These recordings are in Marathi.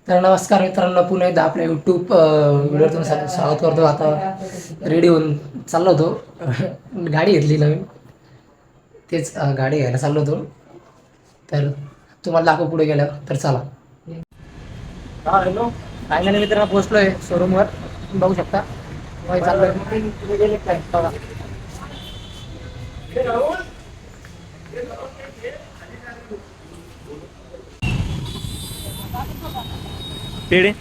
तर नमस्कार मित्रांनो, पुन्हा एकदा आपल्या यूट्यूब व्हिडिओवर तुमचं स्वागत करतो. आता रेडी होऊन चाललो होतो. गाडी घेतली नवीन, तेच गाडी घ्यायला चाललो होतो. तर तुम्हाला दाखव पुढे गेल्यावर. तर चला. हा हॅलो, फायनली मित्रांनो पोहोचलो आहे शोरूमवर. तुम्ही बघू शकता चाललोय. तुम्ही गेले काय बघा. पेढे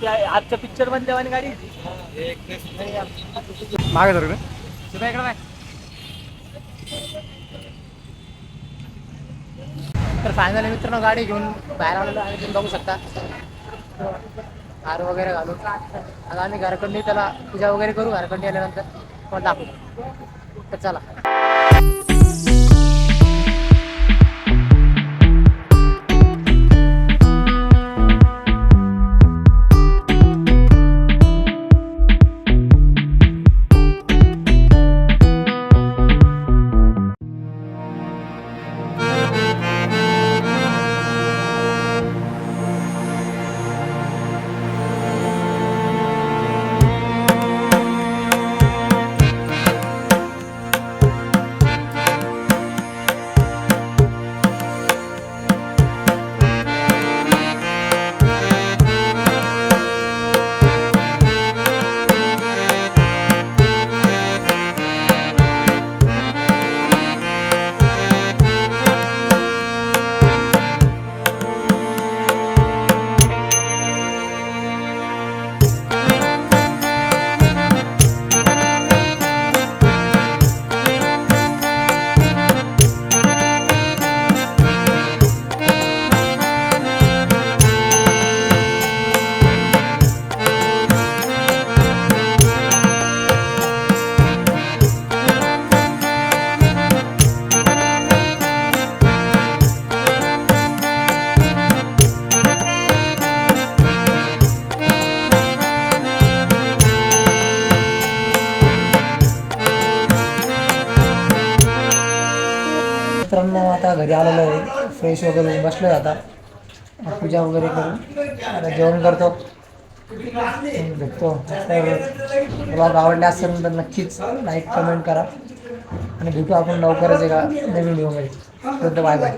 आजच्या पिक्चर मधल्या वाली गाडी मागे सर इकडे बाय. तर फायनली मित्रांनो गाडी घेऊन बाहेर आलेलो आहे. तुम्ही बघू शकता हार वगैरे घालून. आता आम्ही घरकडनी त्याला पूजा वगैरे करू. घरकडनी आल्यानंतर मग दाखवू. तर चला. मित्रांनो आता घरी आलेलो आहे. फ्रेश वगैरे बसलो आहे. आता पूजा वगैरे करून आता जेवण करतो, भेटतो. तर ब्लॉग आवडला असेल तर नक्कीच लाईक कमेंट करा आणि भेटू आपण लवकरच एका नवीन व्हिडिओमध्ये. Bye bye.